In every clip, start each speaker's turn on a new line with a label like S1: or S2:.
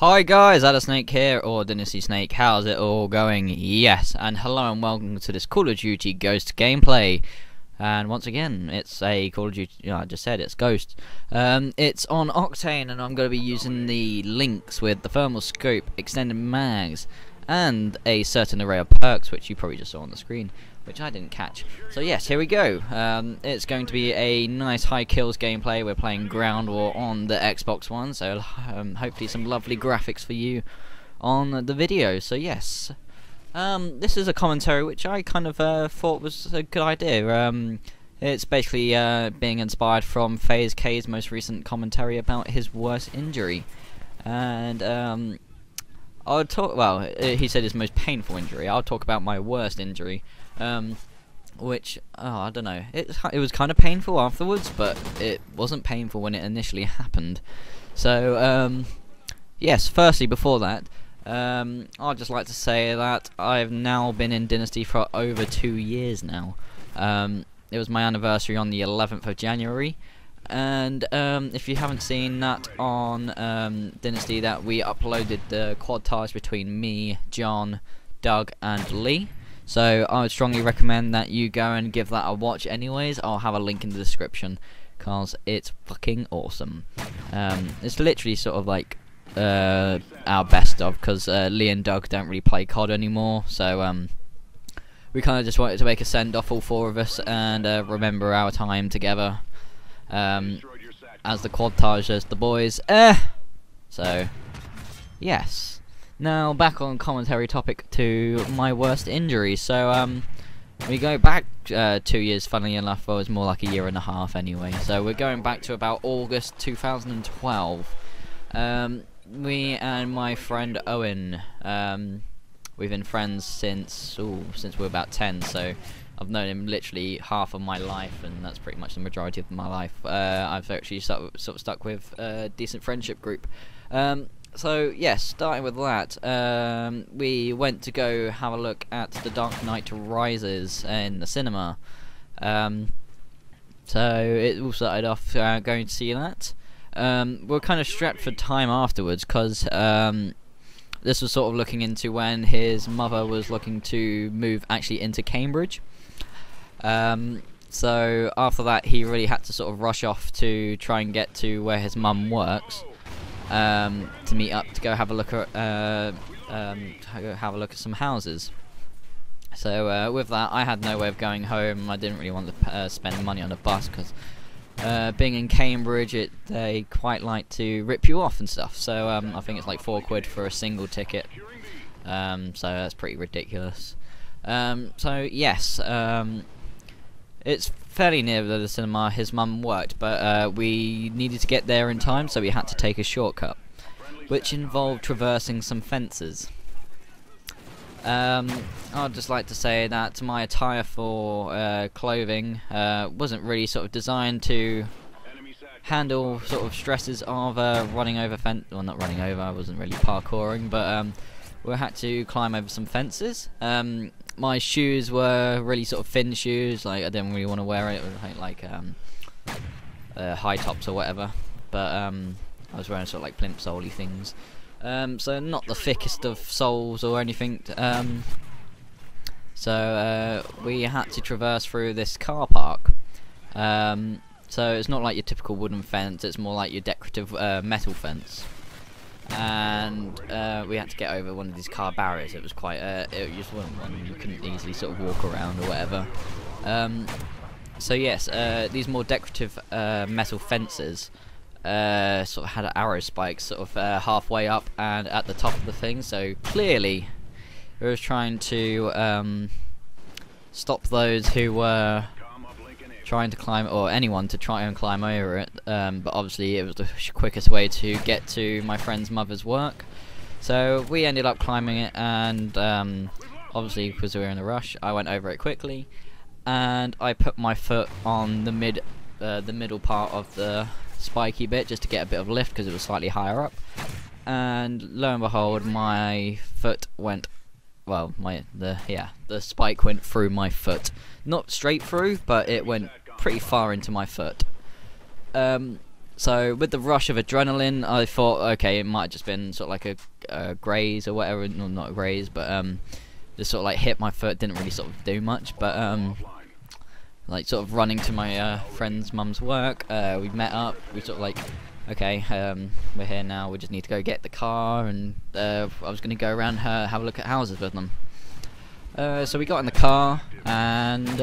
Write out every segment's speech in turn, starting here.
S1: Hi guys, Snake here, or Dynasty Snake. How's it all going? Yes, and hello and welcome to this Call of Duty Ghost gameplay. And once again, it's a Call of Duty, I just said it's Ghost. It's on Octane, and I'm going to be using the links with the thermal scope, extended mags, and a certain array of perks, which you probably just saw on the screen, which I didn't catch. So yes, here we go. It's going to be a nice high kills gameplay. We're playing Ground War on the Xbox One, so hopefully some lovely graphics for you on the video. So yes, this is a commentary which I kind of thought was a good idea. It's basically being inspired from FaZe K's most recent commentary about his worst injury, and I'll talk. Well, he said his most painful injury. I'll talk about my worst injury. Which, I don't know, it was kind of painful afterwards, but it wasn't painful when it initially happened. So, yes, firstly, before that, I'd just like to say that I've now been in Dynasty for over 2 years now. It was my anniversary on the 11th of January, and if you haven't seen that on Dynasty, that we uploaded the quad ties between me, John, Doug, and Lee. So I would strongly recommend that you go and give that a watch anyways. I'll have a link in the description, because it's fucking awesome. It's literally sort of like our best of, because Lee and Doug don't really play COD anymore, so we kind of just wanted to make a send-off, all four of us, and remember our time together as the quadtage as the boys. So, yes. Now, back on commentary topic to my worst injury. So, we go back 2 years, funnily enough. Well, it was more like a year and a half anyway. So, we're going back to about August 2012. Me and my friend Owen, we've been friends since we were about 10. So, I've known him literally half of my life, and that's pretty much the majority of my life. I've actually sort of stuck with a decent friendship group. So yes, starting with that, we went to go have a look at The Dark Knight Rises in the cinema. So it all started off going to see that. We're kind of strapped for time afterwards, because this was sort of looking into when his mother was looking to move actually into Cambridge. So after that, he really had to sort of rush off to try and get to where his mum works. To meet up to go have a look at some houses. So with that, I had no way of going home. I didn't really want to spend money on a bus, because being in Cambridge, they quite like to rip you off and stuff. So I think it's like £4 for a single ticket. So that's pretty ridiculous. So yes, it's fairly near the cinema his mum worked, but we needed to get there in time, so we had to take a shortcut, which involved traversing some fences. I'd just like to say that my attire for clothing wasn't really sort of designed to handle sort of stresses of running over well, not running over, I wasn't really parkouring, but we had to climb over some fences. My shoes were really sort of thin shoes, like I didn't really want to wear it. It was like high tops or whatever, but I was wearing sort of like plimp soley things, so not the thickest of soles or anything. So we had to traverse through this car park. So it's not like your typical wooden fence, it's more like your decorative metal fence. And we had to get over one of these car barriers. It was quite it just wasn't one you couldn't easily sort of walk around or whatever. So yes, these more decorative metal fences sort of had arrow spikes sort of halfway up and at the top of the thing, so clearly it was trying to stop those who were trying to climb, or anyone to try and climb over it, but obviously it was the quickest way to get to my friend's mother's work. So we ended up climbing it, and obviously because we were in a rush, I went over it quickly, and I put my foot on the middle part of the spiky bit just to get a bit of lift, because it was slightly higher up, and lo and behold, my foot went, well, the spike went through my foot. Not straight through, but it went pretty far into my foot. So with the rush of adrenaline, I thought, okay, it might have just been sort of like a graze or whatever. No, not a graze, but just sort of like hit my foot. Didn't really sort of do much, but like sort of running to my friend's mum's work. We met up. We sort of like, okay, we're here now. We just need to go get the car, and I was going to go around her, have a look at houses with them. So we got in the car, and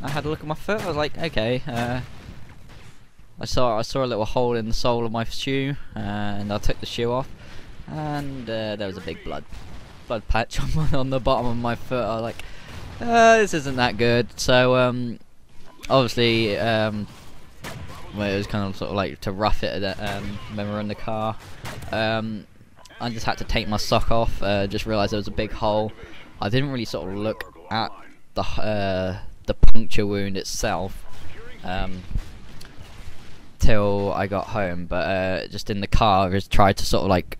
S1: I had a look at my foot. I was like, okay. I saw a little hole in the sole of my shoe, and I took the shoe off, and there was a big blood patch on the bottom of my foot. I was like, this isn't that good. So obviously, well, it was kind of sort of like to rough it when we were in the car. I just had to take my sock off. Just realised there was a big hole. I didn't really sort of look at the puncture wound itself till I got home, but just in the car, I just tried to sort of like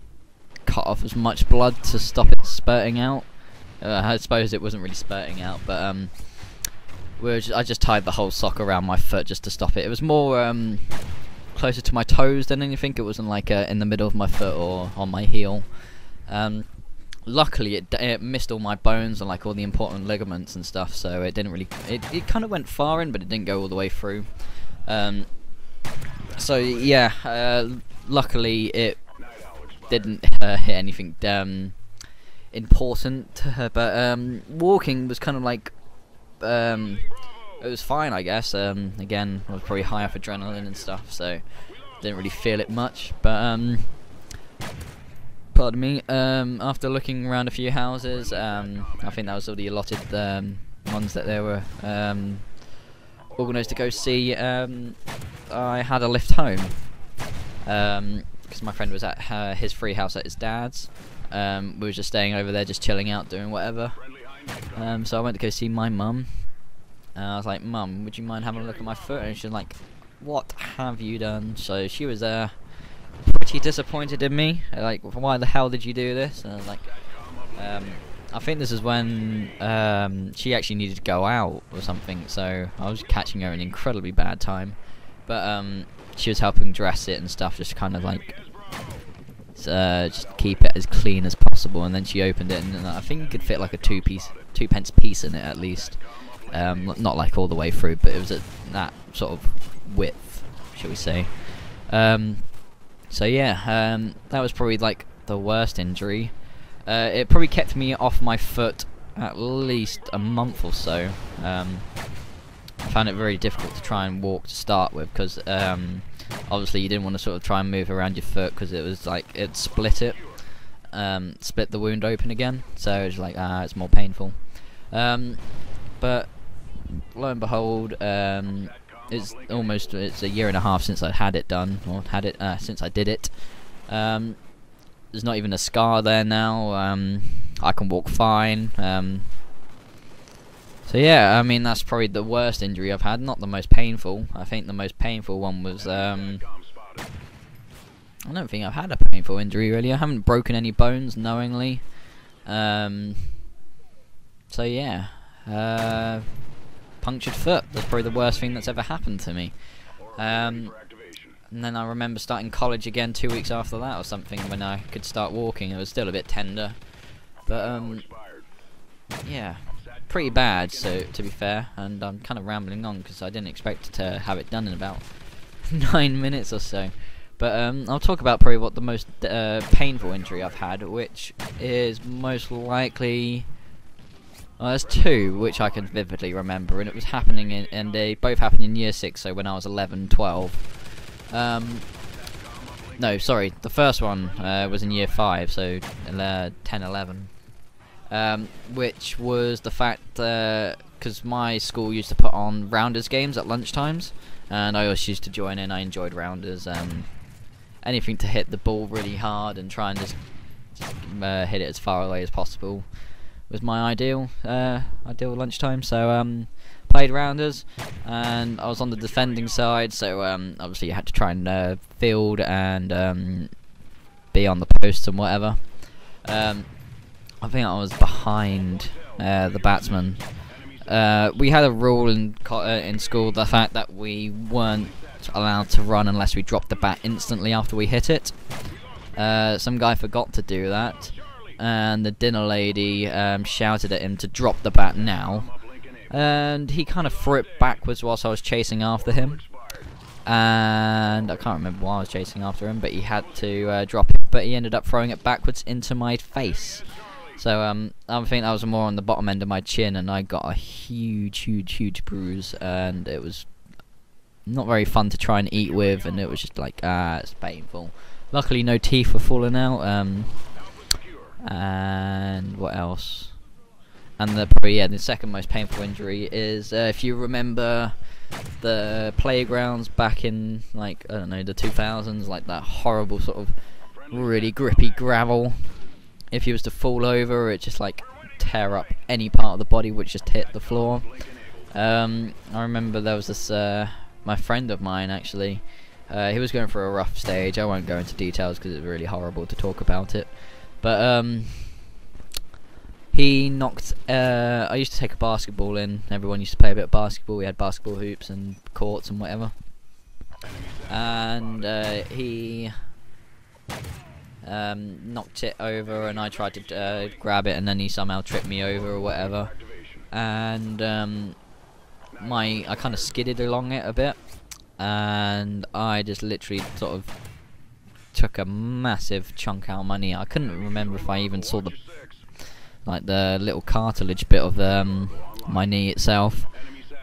S1: cut off as much blood to stop it spurting out. I suppose it wasn't really spurting out, but I just tied the whole sock around my foot just to stop it. It was more closer to my toes than anything. It wasn't like in the middle of my foot or on my heel. Luckily, it missed all my bones and like all the important ligaments and stuff, so it didn't really. It kind of went far in, but it didn't go all the way through. So yeah, luckily it didn't hit anything important, but walking was kind of like it was fine, I guess. Again, I was probably high off adrenaline and stuff, so didn't really feel it much. But pardon me. After looking around a few houses, I think that was all the allotted ones that they were organised to go see. I had a lift home because my friend was at his free house at his dad's. We were just staying over there, just chilling out, doing whatever. So I went to go see my mum. I was like, "Mum, would you mind having a look at my foot?" And she was like, "What have you done?" So she was pretty disappointed in me. Like, "Why the hell did you do this?" And I was like, I think this is when she actually needed to go out or something, so I was catching her in an incredibly bad time. But she was helping dress it and stuff, just kind of like just keep it as clean as possible. And then she opened it, and I think you could fit like a 2-pence piece in it at least. Not like all the way through, but it was at that sort of width, shall we say. So yeah, that was probably like the worst injury. It probably kept me off my foot at least a month or so. I found it very difficult to try and walk to start with, because obviously you didn't want to sort of try and move around your foot, because it was like it split the wound open again, so it was like it's more painful. But lo and behold, it's a year and a half since I had it done, or since I did it. There's not even a scar there now. I can walk fine. So yeah, I mean, that's probably the worst injury I've had. Not the most painful. I think the most painful one was I don't think I've had a painful injury really. I haven't broken any bones knowingly. So yeah, punctured foot. That's probably the worst thing that's ever happened to me. And then I remember starting college again 2 weeks after that or something, when I could start walking. It was still a bit tender, but yeah, pretty bad, so to be fair. And I'm kind of rambling on because I didn't expect to have it done in about 9 minutes or so. But I'll talk about probably what the most painful injury I've had, which is most likely... Well, there's two which I can vividly remember, and it was happening and they both happened in year 6, so when I was 11, 12. No, sorry, the first one was in year 5, so 10, 11. Which was the fact, because my school used to put on rounders games at lunchtimes, and I always used to join in. I enjoyed rounders. Anything to hit the ball really hard and try and just hit it as far away as possible was my ideal lunchtime. So played rounders, and I was on the defending side, so obviously you had to try and field and be on the posts and whatever. I think I was behind the batsman. We had a rule in school, the fact that we weren't not allowed to run unless we dropped the bat instantly after we hit it. Some guy forgot to do that, and the dinner lady shouted at him to drop the bat now, and he kind of threw it backwards whilst I was chasing after him, and I can't remember why I was chasing after him, but he had to drop it, but he ended up throwing it backwards into my face. So I think that was more on the bottom end of my chin, and I got a huge bruise, and it was not very fun to try and eat with, and it was just like, it's painful. Luckily no teeth were falling out, and what else? And the second most painful injury is, if you remember the playgrounds back in, like, I don't know, the 2000s, like that horrible sort of really grippy gravel. If you was to fall over, it just like tear up any part of the body which just hit the floor. I remember there was this my friend of mine actually. He was going for a rough stage. I won't go into details because it's really horrible to talk about it. But he knocked. I used to take a basketball in. Everyone used to play a bit of basketball. We had basketball hoops and courts and whatever. And he knocked it over, and I tried to grab it, and then he somehow tripped me over or whatever. And I kind of skidded along it a bit, and I just literally sort of took a massive chunk out of my knee. I couldn't remember if I even saw the little cartilage bit of my knee itself.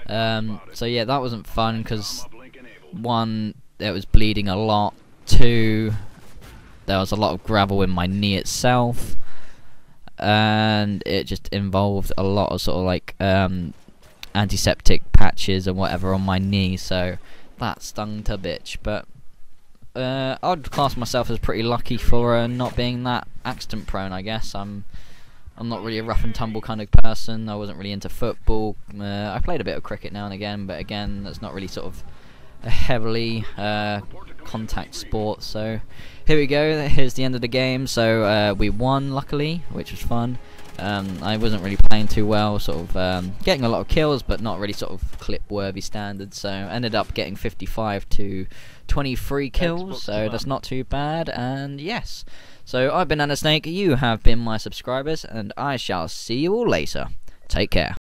S1: So yeah, that wasn't fun because one, it was bleeding a lot. Two, there was a lot of gravel in my knee itself, and it just involved a lot of sort of like antiseptic patches and whatever on my knee, so that stung to bitch. But I'd class myself as pretty lucky for not being that accident prone, I guess. I'm not really a rough and tumble kind of person. I wasn't really into football. I played a bit of cricket now and again, but again, that's not really sort of a heavily contact sport. So here we go, here's the end of the game. So we won, luckily, which was fun. I wasn't really playing too well, sort of getting a lot of kills, but not really sort of clip-worthy standards. So ended up getting 55 to 23 kills, so that's not too bad. And yes, so I've been Snake, you have been my subscribers, and I shall see you all later. Take care.